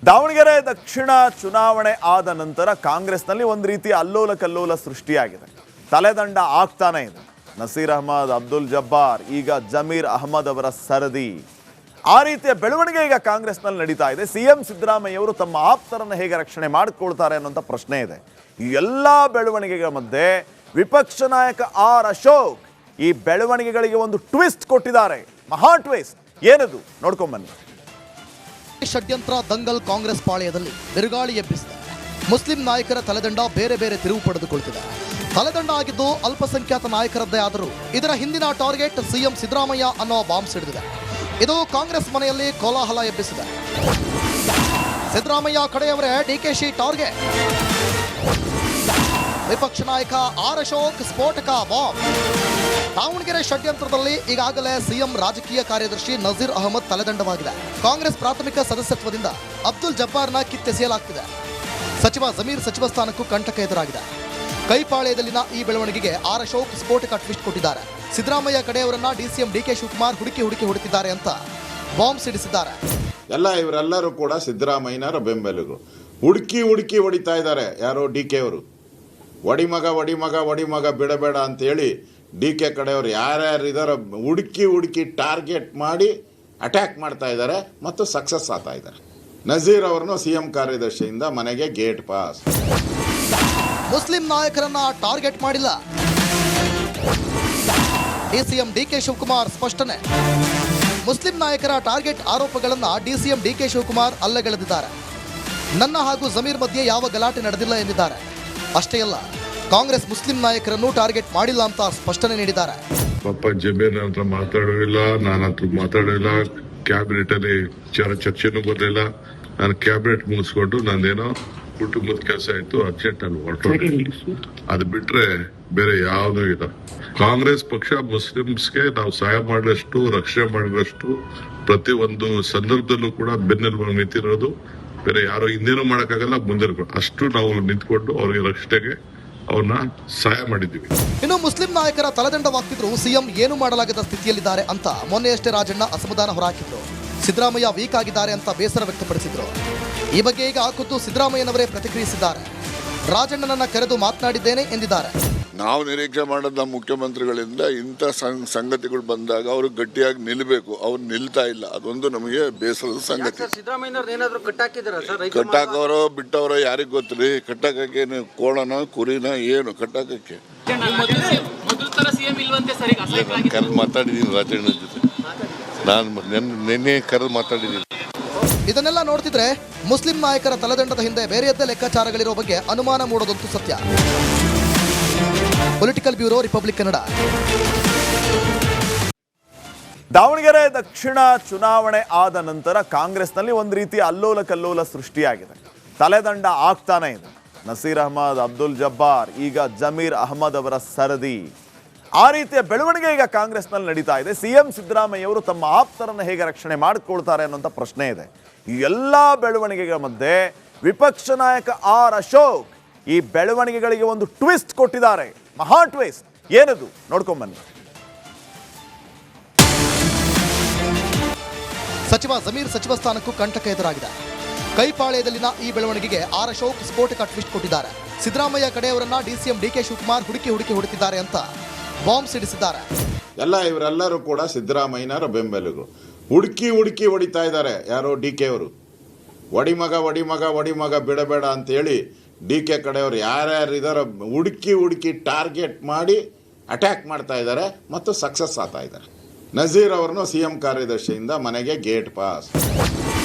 ದಾವಣಗೆರೆ ದಕ್ಷಿಣ ಚುನಾವಣೆ ಆದ ನಂತರ ಕಾಂಗ್ರೆಸ್ನಲ್ಲಿ ಒಂದು ರೀತಿ ಅಲ್ಲೋಲ ಕಲ್ಲೋಲ ಸೃಷ್ಟಿಯಾಗಿದೆ. ತಲೆದಂಡ ಆಗ್ತಾನೆ ಇದೆ. ನಸೀರ್ ಅಹಮದ್, ಅಬ್ದುಲ್ ಜಬ್ಬಾರ್, ಈಗ ಜಮೀರ್ ಅಹಮದ್ ಅವರ ಸರದಿ. ಆ ರೀತಿಯ ಬೆಳವಣಿಗೆ ಈಗ ಕಾಂಗ್ರೆಸ್ನಲ್ಲಿ ನಡೀತಾ ಇದೆ. ಸಿಎಂ ಸಿದ್ದರಾಮಯ್ಯ ಅವರು ತಮ್ಮ ಆಪ್ತರನ್ನು ಹೇಗೆ ರಕ್ಷಣೆ ಮಾಡಿಕೊಳ್ತಾರೆ ಅನ್ನುವಂಥ ಪ್ರಶ್ನೆ ಇದೆ. ಈ ಎಲ್ಲ ಬೆಳವಣಿಗೆಗಳ ಮಧ್ಯೆ ವಿಪಕ್ಷ ನಾಯಕ ಆರ್ ಅಶೋಕ್ ಈ ಬೆಳವಣಿಗೆಗಳಿಗೆ ಒಂದು ಟ್ವಿಸ್ಟ್ ಕೊಟ್ಟಿದ್ದಾರೆ. ಮಹಾ ಟ್ವಿಸ್ಟ್ ಏನದು ನೋಡ್ಕೊಂಬನ್ನಿ. ಷಡ್ಯಂತ್ರ ದಂಗಲ್ ಕಾಂಗ್ರೆಸ್ ಪಾಳೆಯದಲ್ಲಿ ಬಿರುಗಾಳಿ ಎಬ್ಬಿಸಿದೆ. ಮುಸ್ಲಿಂ ನಾಯಕರ ತಲೆದಂಡ ಬೇರೆ ಬೇರೆ ತಿರುವು ಪಡೆದುಕೊಳ್ತಿದೆ. ತಲೆದಂಡ ಆಗಿದ್ದು ಅಲ್ಪಸಂಖ್ಯಾತ ನಾಯಕರದ್ದೇ ಆದರೂ ಇದರ ಹಿಂದಿನ ಟಾರ್ಗೆಟ್ ಸಿಎಂ ಸಿದ್ದರಾಮಯ್ಯ ಅನ್ನೋ ಬಾಂಬ್ ಸಿಡಿದಿದೆ. ಇದು ಕಾಂಗ್ರೆಸ್ ಮನೆಯಲ್ಲಿ ಕೋಲಾಹಲ ಎಬ್ಬಿಸಿದೆ. ಸಿದ್ದರಾಮಯ್ಯ ಕಡೆಯವರೇ ಡಿಕೆಶಿ ಟಾರ್ಗೆಟ್. ವಿಪಕ್ಷ ನಾಯಕ ಆರ್ ಅಶೋಕ್ ಸ್ಫೋಟಕ ಬಾಂಬ್. ದಾವಣಗೆರೆ ಷಡ್ಯಂತ್ರದಲ್ಲಿ ಈಗಾಗಲೇ ಸಿಎಂ ರಾಜಕೀಯ ಕಾರ್ಯದರ್ಶಿ ನಸೀರ್ ಅಹಮದ್ ತಲೆದಂಡವಾಗಿದೆ. ಕಾಂಗ್ರೆಸ್ ಪ್ರಾಥಮಿಕ ಸದಸ್ಯತ್ವದಿಂದ ಅಬ್ದುಲ್ ಜಬ್ಬಾರ್ನ ಕಿತ್ತೆಸೆಯಲಾಗ್ತಿದೆ. ಸಚಿವ ಜಮೀರ್ ಸಚಿವ ಸ್ಥಾನಕ್ಕೂ ಕಂಟಕ ಎದುರಾಗಿದೆ. ಕೈಪಾಳ್ಯದಲ್ಲಿನ ಈ ಬೆಳವಣಿಗೆಗೆ ಆರ್ ಅಶೋಕ್ ಸ್ಫೋಟಕ ಟ್ವಿಸ್ಟ್ ಕೊಟ್ಟಿದ್ದಾರೆ. ಸಿದ್ದರಾಮಯ್ಯ ಕಡೆಯವರನ್ನ ಡಿಸಿಎಂ ಡಿಕೆ ಶಿವಕುಮಾರ್ ಹುಡುಕಿ ಹೊಡಿತಿದ್ದಾರೆ ಅಂತ ಬಾಂಬ್ ಸಿಡಿಸಿದ್ದಾರೆ. ಇವರೆಲ್ಲರೂ ಕೂಡ ಸಿದ್ದರಾಮಯ್ಯನವರ ಬೆಂಬಲಿಗರು. ಹುಡುಕಿ ಹೊಡಿತಾ ಇದ್ದಾರೆ. ಯಾರೋ ಡಿಕೆ ಅವರು ಒಡಿಮಗ ಬಿಡಬೇಡ ಅಂತ ಹೇಳಿ ಡಿಕೆ ಕಡೆಯವರು ಯಾರ್ಯಾರು ಇದಾರೋ ಹುಡುಕಿ ಟಾರ್ಗೆಟ್ ಮಾಡಿ ಅಟ್ಯಾಕ್ ಮಾಡ್ತಾ ಇದ್ದಾರೆ ಮತ್ತು ಸಕ್ಸಸ್ ಆಗ್ತಾ ಇದ್ದಾರೆ. ನಜೀರ್ ಅವರನ್ನು ಸಿಎಂ ಕಾರ್ಯದರ್ಶಿಯಿಂದ ಮನೆಗೆ ಗೇಟ್ ಪಾಸ್. ಮುಸ್ಲಿಂ ನಾಯಕರನ್ನ ಟಾರ್ಗೆಟ್ ಮಾಡಿಲ್ಲ. ಡಿಸಿಎಂ ಡಿಕೆ ಶಿವಕುಮಾರ್ ಸ್ಪಷ್ಟನೆ. ಮುಸ್ಲಿಂ ನಾಯಕರ ಟಾರ್ಗೆಟ್ ಆರೋಪಗಳನ್ನು ಡಿಸಿಎಂ ಡಿಕೆ ಶಿವಕುಮಾರ್ ಅಲ್ಲಗಳೆದಿದ್ದಾರೆ. ನನ್ನ ಹಾಗೂ ಜಮೀರ್ ಮಧ್ಯೆ ಯಾವ ಗಲಾಟೆ ನಡೆದಿಲ್ಲ ಎಂದಿದ್ದಾರೆ. ಅಷ್ಟೇ ಅಲ್ಲ, ಕಾಂಗ್ರೆಸ್ ಮುಸ್ಲಿಂ ನಾಯಕರನ್ನು ಟಾರ್ಗೆಟ್ ಮಾಡಿಲ್ಲ ಅಂತ ಸ್ಪಷ್ಟನೆ ನೀಡಿದ್ದಾರೆ. ಪಾಪ ಜಮೀರ್ ಹತ್ರ ಮಾತಾಡೋದಿಲ್ಲ, ನಾನು ಹತ್ರ ಮಾತಾಡೋದಿಲ್ಲ. ಕ್ಯಾಬಿನೆಟ್ ಅಲ್ಲಿ ಚರ್ಚೆನೂ ಬರಲಿಲ್ಲ. ನಾನು ಕ್ಯಾಬಿನೆಟ್ ಮುಗಿಸ್ಕೊಂಡು ನಂದೇನೋ ಕುಟುಂಬದ ಕೆಲಸ ಆಯ್ತು, ಅರ್ಜೆಂಟ್ ಅಲ್ಲಿ ಹೊರಟೋಗಿ. ಅದು ಬಿಟ್ರೆ ಬೇರೆ ಯಾವುದೂ ಇಲ್ಲ. ಕಾಂಗ್ರೆಸ್ ಪಕ್ಷ ಮುಸ್ಲಿಮ್ಸ್ಗೆ ನಾವು ಸಹಾಯ ಮಾಡಿದಷ್ಟು, ರಕ್ಷಣೆ ಮಾಡಿದಷ್ಟು ಪ್ರತಿ ಒಂದು ಸಂದರ್ಭದಲ್ಲೂ ಕೂಡ ಬೆನ್ನೆಲುಬಾಗಿ ನಿಂತಿರೋದು. ಬೇರೆ ಯಾರೋ ಹಿಂದೇನೂ ಮಾಡಕ್ಕಾಗಲ್ಲ, ಮುಂದೆ ಅಷ್ಟು ನಾವು ನಿಂತ್ಕೊಂಡು ಅವ್ರಿಗೆ ರಕ್ಷಣೆಗೆ ಅವ್ರನ್ನ ಸಹಾಯ ಮಾಡಿದ್ದೀವಿ. ಇನ್ನು ಮುಸ್ಲಿಂ ನಾಯಕರ ತಲೆದಂಡವಾಗ್ತಿದ್ರು ಸಿಎಂ ಏನು ಮಾಡಲಾಗದ ಸ್ಥಿತಿಯಲ್ಲಿದ್ದಾರೆ ಅಂತ ಮೊನ್ನೆಯಷ್ಟೇ ರಾಜಣ್ಣ ಅಸಮಾಧಾನ ಹೊರಹಾಕಿದ್ರು. ಸಿದ್ದರಾಮಯ್ಯ ವೀಕ್ ಆಗಿದ್ದಾರೆ ಅಂತ ಬೇಸರ ವ್ಯಕ್ತಪಡಿಸಿದ್ರು. ಈ ಬಗ್ಗೆ ಈಗ ಖುದ್ದು ಸಿದ್ದರಾಮಯ್ಯನವರೇ ಪ್ರತಿಕ್ರಿಯಿಸಿದ್ದಾರೆ. ರಾಜಣ್ಣನನ್ನ ಕರೆದು ಮಾತನಾಡಿದ್ದೇನೆ ಎಂದಿದ್ದಾರೆ. ನಾವು ನಿರೀಕ್ಷೆ ಮಾಡೋದು ನಮ್ಮ ಮುಖ್ಯಮಂತ್ರಿಗಳಿಂದ ಇಂಥ ಸಂಗತಿಗಳು ಬಂದಾಗ ಅವರು ಗಟ್ಟಿಯಾಗಿ ನಿಲ್ಲಬೇಕು. ಅವ್ರು ನಿಲ್ತಾ ಇಲ್ಲ. ಅದೊಂದು ನಮಗೆ ಬೇಸರದ ಸಂಗತಿ. ಕಟ್ಟಾಕವರೋ ಬಿಟ್ಟವರೋ ಯಾರಿಗ್ ಗೊತ್ತ್ರಿ? ಕಟ್ಟಾಕಕ್ಕೆ ಕೋಣನ ಕುರಿನ ಏನು ಕಟ್ಟಾಕಕ್ಕೆ? ಕರೆದು ಮಾತಾಡಿದ್ದೀನಿ ರಾಜಣ್ಣ ಜೊತೆ. ನಾನು ನಿನ್ನೆ ಕರೆದು ಮಾತಾಡಿದ್ದೀನಿ. ಇದನ್ನೆಲ್ಲ ನೋಡ್ತಿದ್ರೆ ಮುಸ್ಲಿಂ ನಾಯಕರ ತಲೆದಂಡದ ಹಿಂದೆ ಬೇರೆಯದ್ದೇ ಲೆಕ್ಕಾಚಾರಗಳಿರೋ ಬಗ್ಗೆ ಅನುಮಾನ ಮೂಡೋದಂತೂ ಸತ್ಯ. Political bureau, republic Kannada. Davanagere ದಕ್ಷಿಣ ಚುನಾವಣೆ ಆದ ನಂತರ ಕಾಂಗ್ರೆಸ್ನಲ್ಲಿ ಒಂದು ರೀತಿ ಅಲ್ಲೋಲ ಕಲ್ಲೋಲ ಸೃಷ್ಟಿಯಾಗಿದೆ. ತಲೆದಂಡ ಆಗ್ತಾನೆ ಇದೆ. ನಸೀರ್ ಅಹಮದ್, ಅಬ್ದುಲ್ ಜಬ್ಬಾರ್, ಈಗ ಜಮೀರ್ ಅಹಮದ್ ಅವರ ಸರದಿ. ಆ ರೀತಿಯ ಬೆಳವಣಿಗೆ ಈಗ ಕಾಂಗ್ರೆಸ್ನಲ್ಲಿ ನಡೀತಾ ಇದೆ. ಸಿಎಂ ಸಿದ್ದರಾಮಯ್ಯ ಅವರು ತಮ್ಮ ಆಪ್ತರನ್ನು ಹೇಗೆ ರಕ್ಷಣೆ ಮಾಡಿಕೊಳ್ತಾರೆ ಅನ್ನುವಂಥ ಪ್ರಶ್ನೆ ಇದೆ. ಈ ಎಲ್ಲ ಬೆಳವಣಿಗೆಗಳ ಮಧ್ಯೆ ವಿಪಕ್ಷ ನಾಯಕ ಆರ್ ಅಶೋಕ್ ಈ ಬೆಳವಣಿಗೆಗಳಿಗೆ ಒಂದು ಟ್ವಿಸ್ಟ್ ಕೊಟ್ಟಿದ್ದಾರೆ. ಮಹಾ ಟ್ವಿಸ್ಟ್ ಏನದು ನೋಡ್ಕೊಂಬನ್ನಿ. ಸಚಿವ ಜಮೀರ್ ಸಚಿವ ಸ್ಥಾನಕ್ಕೂ ಕಂಟಕ ಎದುರಾಗಿದೆ. ಕೈಪಾಳ್ಯದಲ್ಲಿನ ಈ ಬೆಳವಣಿಗೆಗೆ ಆರ್ ಅಶೋಕ್ ಸ್ಫೋಟಕ ಟ್ವಿಸ್ಟ್ ಕೊಟ್ಟಿದ್ದಾರೆ. ಸಿದ್ದರಾಮಯ್ಯ ಕಡೆಯವರನ್ನ ಡಿಸಿಎಂ ಡಿಕೆ ಶಿವಕುಮಾರ್ ಹುಡುಕಿ ಹೊಡಿತಿದ್ದಾರೆ ಅಂತ ಬಾಂಬ್ ಸಿಡಿಸಿದ್ದಾರೆ. ಇವರೆಲ್ಲರೂ ಕೂಡ ಸಿದ್ದರಾಮಯ್ಯನವರ ಬೆಂಬಲಿಗರು. ಹುಡುಕಿ ಹೊಡಿತಾ ಇದ್ದಾರೆ. ಯಾರೋ ಡಿಕೆ ಅವರು ಒಡಿಮಗ ಬಿಡಬೇಡ ಅಂತ ಹೇಳಿ ಡಿಕೆ ಕಡೆಯವರು ಯಾರ್ಯಾರು ಇದಾರೋ ಹುಡುಕಿ ಟಾರ್ಗೆಟ್ ಮಾಡಿ ಅಟ್ಯಾಕ್ ಮಾಡ್ತಾ ಇದ್ದಾರೆ ಮತ್ತು ಸಕ್ಸಸ್ ಆಗ್ತಾ ಇದ್ದಾರೆ. ನಜೀರ್ ಅವರನ್ನು ಸಿಎಂ ಕಾರ್ಯದರ್ಶಿಯಿಂದ ಮನೆಗೆ ಗೇಟ್ ಪಾಸ್.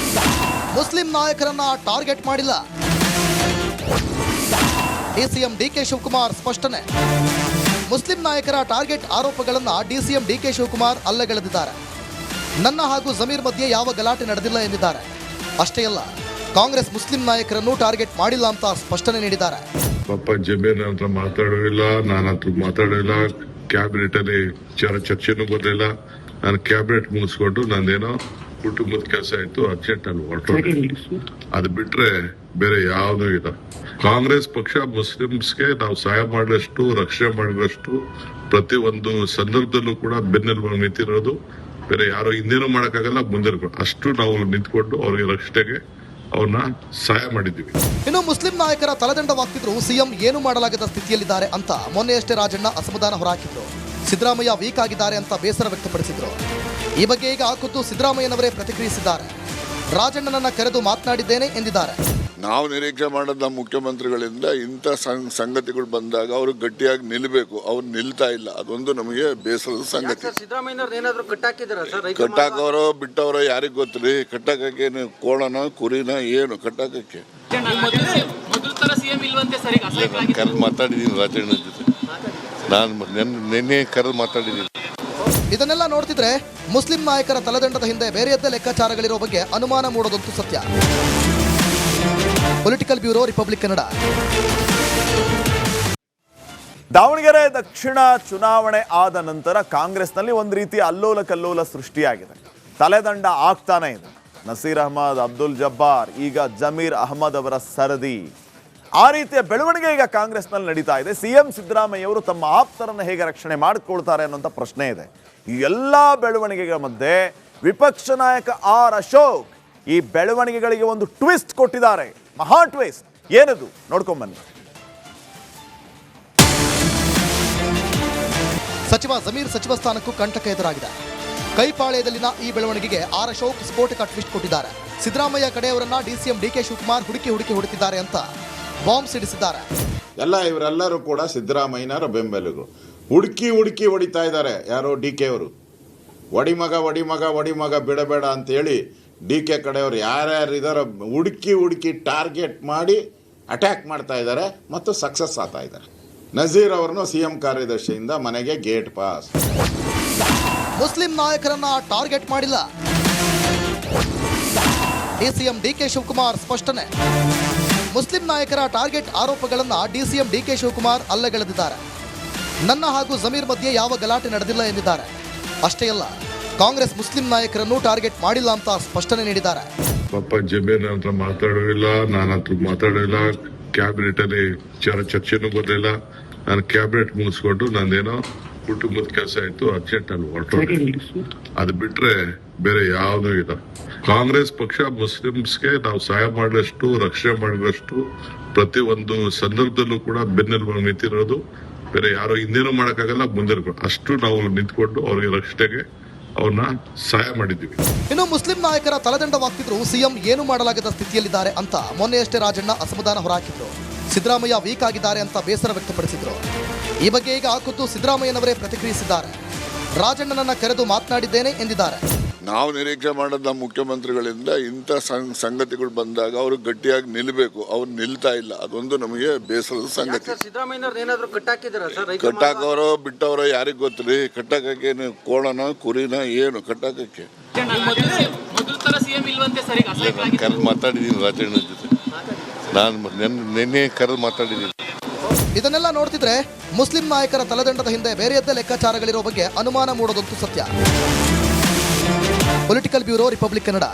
ಮುಸ್ಲಿಂ ನಾಯಕರನ್ನ ಟಾರ್ಗೆಟ್ ಮಾಡಿಲ್ಲ. ಡಿಸಿಎಂ ಡಿಕೆ ಶಿವಕುಮಾರ್ ಸ್ಪಷ್ಟನೆ. ಮುಸ್ಲಿಂ ನಾಯಕರ ಟಾರ್ಗೆಟ್ ಆರೋಪಗಳನ್ನು ಡಿಸಿಎಂ ಡಿಕೆ ಶಿವಕುಮಾರ್ ಅಲ್ಲಗಳೆದಿದ್ದಾರೆ. ನನ್ನ ಹಾಗೂ ಜಮೀರ್ ಮಧ್ಯೆ ಯಾವ ಗಲಾಟೆ ನಡೆದಿಲ್ಲ ಎಂದಿದ್ದಾರೆ. ಅಷ್ಟೇ ಅಲ್ಲ, ಕಾಂಗ್ರೆಸ್ ಮುಸ್ಲಿಂ ನಾಯಕರನ್ನು ಟಾರ್ಗೆಟ್ ಮಾಡಿಲ್ಲ ಅಂತ ಸ್ಪಷ್ಟನೆ ನೀಡಿದ್ದಾರೆ. ಪಾಪ ಜಮೀರ್ ಹತ್ರ ಮಾತಾಡೋದಿಲ್ಲ, ನಾನು ಹತ್ರ ಮಾತಾಡೋದಿಲ್ಲ. ಕ್ಯಾಬಿನೆಟ್ ಅಲ್ಲಿ ಚರ್ಚೆನೂ ಬರಲಿಲ್ಲ. ನಾನು ಕ್ಯಾಬಿನೆಟ್ ಮುಗಿಸ್ಕೊಂಡು ನಂದೇನೋ ಕುಟುಂಬದ ಕೆಲಸ ಆಯ್ತು, ಅರ್ಜೆಂಟ್ ಅಲ್ಲಿ ಹೊರಟೋಗಿ. ಅದು ಬಿಟ್ರೆ ಬೇರೆ ಯಾವುದೂ ಇಲ್ಲ. ಕಾಂಗ್ರೆಸ್ ಪಕ್ಷ ಮುಸ್ಲಿಮ್ಸ್ಗೆ ನಾವು ಸಹಾಯ ಮಾಡಿದಷ್ಟು, ರಕ್ಷಣೆ ಮಾಡಿದಷ್ಟು ಪ್ರತಿ ಒಂದು ಸಂದರ್ಭದಲ್ಲೂ ಕೂಡ ಬೆನ್ನೆಲುಬಾಗಿ ನಿಂತಿರೋದು. ಬೇರೆ ಯಾರೋ ಹಿಂದೇನೂ ಮಾಡಕ್ಕಾಗಲ್ಲ, ಮುಂದೆ ಅಷ್ಟು ನಾವು ನಿಂತ್ಕೊಂಡು ಅವ್ರಿಗೆ ರಕ್ಷಣೆಗೆ ಅವ್ರನ್ನ ಸಹಾಯ ಮಾಡಿದ್ದೀವಿ. ಇನ್ನು ಮುಸ್ಲಿಂ ನಾಯಕರ ತಲೆದಂಡವಾಗ್ತಿದ್ರು ಸಿಎಂ ಏನು ಮಾಡಲಾಗದ ಸ್ಥಿತಿಯಲ್ಲಿದ್ದಾರೆ ಅಂತ ಮೊನ್ನೆಯಷ್ಟೇ ರಾಜಣ್ಣ ಅಸಮಾಧಾನ ಹೊರಹಾಕಿದ್ರು. ಸಿದ್ದರಾಮಯ್ಯ ವೀಕ್ ಆಗಿದ್ದಾರೆ ಅಂತ ಬೇಸರ ವ್ಯಕ್ತಪಡಿಸಿದ್ರು. ಈ ಬಗ್ಗೆ ಈಗ ಖುದ್ದು ಸಿದ್ದರಾಮಯ್ಯನವರೇ ಪ್ರತಿಕ್ರಿಯಿಸಿದ್ದಾರೆ. ರಾಜಣ್ಣನನ್ನ ಕರೆದು ಮಾತನಾಡಿದ್ದೇನೆ ಎಂದಿದ್ದಾರೆ. ನಾವು ನಿರೀಕ್ಷೆ ಮಾಡೋದು ನಮ್ಮ ಮುಖ್ಯಮಂತ್ರಿಗಳಿಂದ ಇಂಥ ಸಂಗತಿಗಳು ಬಂದಾಗ ಅವರು ಗಟ್ಟಿಯಾಗಿ ನಿಲ್ಲಬೇಕು. ಅವ್ರು ನಿಲ್ತಾ ಇಲ್ಲ, ಅದೊಂದು ನಮಗೆ ಬೇಸರದ ಸಂಗತಿ. ಕಟ್ಟಾಕವರೋ ಬಿಟ್ಟವರೋ ಯಾರಿಗೆ ಗೊತ್ತ್ರಿ? ಕಟ್ಟಾಕಕ್ಕೆ ಕೋಣನ ಕುರಿನ ಏನು ಕಟ್ಟಾಕಕ್ಕೆ? ಕರೆದು ಮಾತಾಡಿದ್ದೀನಿ ರಾಜಣ್ಣ ಜೊತೆ, ನಾನು ನಿನ್ನೆ ಕರೆದು ಮಾತಾಡಿದ್ದೀನಿ. ಇದನ್ನೆಲ್ಲ ನೋಡ್ತಿದ್ರೆ ಮುಸ್ಲಿಂ ನಾಯಕರ ತಲೆದಂಡದ ಹಿಂದೆ ಬೇರೆಯದ್ದೇ ಲೆಕ್ಕಾಚಾರಗಳಿರೋ ಬಗ್ಗೆ ಅನುಮಾನ ಮೂಡೋದಂತೂ ಸತ್ಯ. Political bureau, republic Kannada. Davanagere ದಕ್ಷಿಣ ಚುನಾವಣೆ ಆದ ನಂತರ ಕಾಂಗ್ರೆಸ್ನಲ್ಲಿ ಒಂದು ರೀತಿ ಅಲ್ಲೋಲ ಕಲ್ಲೋಲ ಸೃಷ್ಟಿಯಾಗಿದೆ. ತಲೆದಂಡ ಆಗ್ತಾನೆ ಇದೆ. ನಸೀರ್ ಅಹಮದ್, ಅಬ್ದುಲ್ ಜಬ್ಬಾರ್, ಈಗ ಜಮೀರ್ ಅಹಮದ್ ಅವರ ಸರದಿ. ಆ ರೀತಿಯ ಬೆಳವಣಿಗೆ ಈಗ ಕಾಂಗ್ರೆಸ್ನಲ್ಲಿ ನಡೀತಾ ಇದೆ. ಸಿಎಂ ಸಿದ್ದರಾಮಯ್ಯವರು ತಮ್ಮ ಆಪ್ತರನ್ನು ಹೇಗೆ ರಕ್ಷಣೆ ಮಾಡಿಕೊಳ್ತಾರೆ ಅನ್ನೋಂಥ ಪ್ರಶ್ನೆ ಇದೆ. ಈ ಎಲ್ಲ ಬೆಳವಣಿಗೆಗಳ ಮಧ್ಯೆ ವಿಪಕ್ಷ ನಾಯಕ ಆರ್ ಅಶೋಕ್ ಈ ಬೆಳವಣಿಗೆಗಳಿಗೆ ಒಂದು ಟ್ವಿಸ್ಟ್ ಕೊಟ್ಟಿದ್ದಾರೆ. ಮಹಾ ಟ್ವಿಸ್ಟ್. ಏನದು ನೋಡ್ಕೊಂಬನ್ನಿ. ಸಚಿವ ಜಮೀರ್ ಸಚಿವ ಸ್ಥಾನಕ್ಕೂ ಕಂಟಕ ಎದುರಾಗಿದೆ. ಕೈಪಾಳ್ಯದಲ್ಲಿನ ಈ ಬೆಳವಣಿಗೆಗೆ ಆರ್ ಅಶೋಕ್ ಸ್ಫೋಟಕ ಟ್ವಿಸ್ಟ್ ಕೊಟ್ಟಿದ್ದಾರೆ. ಸಿದ್ದರಾಮಯ್ಯ ಕಡೆಯವರನ್ನ ಡಿಸಿಎಂ ಡಿಕೆ ಶಿವಕುಮಾರ್ ಹುಡುಕಿ ಹೊಡಿತಿದ್ದಾರೆ ಅಂತ ಬಾಂಬ್ ಸಿಡಿಸಿದ್ದಾರೆ. ಇವರೆಲ್ಲರೂ ಕೂಡ ಸಿದ್ದರಾಮಯ್ಯನವರ ಬೆಂಬಲಿಗರು. ಹುಡುಕಿ ಹೊಡಿತಾ ಇದ್ದಾರೆ. ಯಾರೋ ಡಿ ಕೆ ಅವರು ಒಡಿ ಮಗ ಬಿಡಬೇಡ ಅಂತೇಳಿ ಡಿ ಕೆ ಕಡೆಯವರು ಯಾರ್ಯಾರು ಇದಾರೋ ಹುಡುಕಿ ಟಾರ್ಗೆಟ್ ಮಾಡಿ ಅಟ್ಯಾಕ್ ಮಾಡ್ತಾ ಇದ್ದಾರೆ ಮತ್ತು ಸಕ್ಸಸ್ ಆಗ್ತಾ ಇದ್ದಾರೆ. ನಜೀರ್ ಅವರನ್ನು ಸಿಎಂ ಕಾರ್ಯದರ್ಶಿಯಿಂದ ಮನೆಗೆ ಗೇಟ್ ಪಾಸ್. ಮುಸ್ಲಿಂ ನಾಯಕರನ್ನ ಟಾರ್ಗೆಟ್ ಮಾಡಿಲ್ಲ. ಡಿಸಿಎಂ ಡಿಕೆ ಶಿವಕುಮಾರ್ ಸ್ಪಷ್ಟನೆ. ಮುಸ್ಲಿಂ ನಾಯಕರ ಟಾರ್ಗೆಟ್ ಆರೋಪಗಳನ್ನ ಡಿಸಿಎಂ ಡಿಕೆ ಶಿವಕುಮಾರ್ ಅಲ್ಲಗಳೆದಿದ್ದಾರೆ. ನನ್ನ ಹಾಗೂ ಜಮೀರ್ ಮಧ್ಯೆ ಯಾವ ಗಲಾಟೆ ನಡೆದಿಲ್ಲ ಎಂದಿದ್ದಾರೆ. ಅಷ್ಟೇ ಅಲ್ಲ, ಕಾಂಗ್ರೆಸ್ ಮುಸ್ಲಿಂ ನಾಯಕರನ್ನು ಟಾರ್ಗೆಟ್ ಮಾಡಿಲ್ಲ ಅಂತ ಸ್ಪಷ್ಟನೆ ನೀಡಿದ್ದಾರೆ. ಪಾಪ ಜಮೀರ್ ಹತ್ರ ಮಾತಾಡೋದಿಲ್ಲ, ನಾನು ಹತ್ರ ಮಾತಾಡೋದಿಲ್ಲ. ಕ್ಯಾಬಿನೆಟ್ ಅಲ್ಲಿ ಚರ್ಚೆನೂ ಬರಲಿಲ್ಲ. ನಾನು ಕ್ಯಾಬಿನೆಟ್ ಮುಗಿಸ್ಕೊಂಡು ನಂದೇನೋ ಕುಟುಂಬದ ಕೆಲಸ ಆಯ್ತು, ಅರ್ಜೆಂಟ್ ಅಲ್ಲಿ ಹೊರಟೋಗಿ. ಅದು ಬಿಟ್ರೆ ಬೇರೆ ಯಾವುದೂ ಇಲ್ಲ. ಕಾಂಗ್ರೆಸ್ ಪಕ್ಷ ಮುಸ್ಲಿಮ್ಸ್ಗೆ ನಾವು ಸಹಾಯ ಮಾಡಿದಷ್ಟು, ರಕ್ಷಣೆ ಮಾಡಿದಷ್ಟು ಪ್ರತಿ ಒಂದು ಸಂದರ್ಭದಲ್ಲೂ ಕೂಡ ಬೆನ್ನೆಲುಬಾಗಿ ನಿಂತಿರೋದು ಬೇರೆ ಯಾರೋ ಹಿಂದೇನೂ ಮಾಡೋಕ್ಕಾಗಲ್ಲ, ಮುಂದೆ ಅಷ್ಟು ನಾವು ನಿಂತ್ಕೊಂಡು ಅವ್ರಿಗೆ ರಕ್ಷಣೆಗೆ ಅವ್ರನ್ನ ಸಹಾಯ ಮಾಡಿದ್ದೀವಿ. ಇನ್ನು ಮುಸ್ಲಿಂ ನಾಯಕರ ತಲೆದಂಡವಾಗ್ತಿದ್ರು ಸಿಎಂ ಏನು ಮಾಡಲಾಗದ ಸ್ಥಿತಿಯಲ್ಲಿದ್ದಾರೆ ಅಂತ ಮೊನ್ನೆಯಷ್ಟೇ ರಾಜಣ್ಣ ಅಸಮಾಧಾನ ಹೊರಹಾಕಿದ್ರು. ಸಿದ್ದರಾಮಯ್ಯ ವೀಕ್ ಆಗಿದ್ದಾರೆ ಅಂತ ಬೇಸರ ವ್ಯಕ್ತಪಡಿಸಿದ್ರು. ಈ ಬಗ್ಗೆ ಈಗ ಖುದ್ದು ಸಿದ್ದರಾಮಯ್ಯನವರೇ ಪ್ರತಿಕ್ರಿಯಿಸಿದ್ದಾರೆ. ರಾಜಣ್ಣನನ್ನ ಕರೆದು ಮಾತನಾಡಿದ್ದೇನೆ ಎಂದಿದ್ದಾರೆ. ನಾವು ನಿರೀಕ್ಷೆ ಮಾಡೋದು ನಮ್ಮ ಮುಖ್ಯಮಂತ್ರಿಗಳಿಂದ ಇಂಥ ಸಂಗತಿಗಳು ಬಂದಾಗ ಅವರು ಗಟ್ಟಿಯಾಗಿ ನಿಲ್ಲಬೇಕು. ಅವ್ರು ನಿಲ್ತಾ ಇಲ್ಲ, ಅದೊಂದು ನಮಗೆ ಬೇಸರದ ಸಂಗತಿ. ಕಟ್ಟಾಕವರೋ ಬಿಟ್ಟವರೋ ಯಾರಿಗೆ ಗೊತ್ತ್ರಿ? ಕಟ್ಟಾಕಕ್ಕೆ ಕೋಣನ ಕುರಿನ ಏನು ಕಟ್ಟಾಕಕ್ಕೆ? ಕರೆದು ಮಾತಾಡಿದ್ದೀನಿ ರಾಜಣ್ಣ ಜೊತೆ, ನಾನು ನಿನ್ನೆ ಕರೆದು ಮಾತಾಡಿದ್ದೀನಿ. ಇದನ್ನೆಲ್ಲ ನೋಡ್ತಿದ್ರೆ ಮುಸ್ಲಿಂ ನಾಯಕರ ತಲೆದಂಡದ ಹಿಂದೆ ಬೇರೆಯದ್ದೇ ಲೆಕ್ಕಾಚಾರಗಳಿರೋ ಬಗ್ಗೆ ಅನುಮಾನ ಮೂಡೋದಂತೂ ಸತ್ಯ. Political bureau, republic Kannada.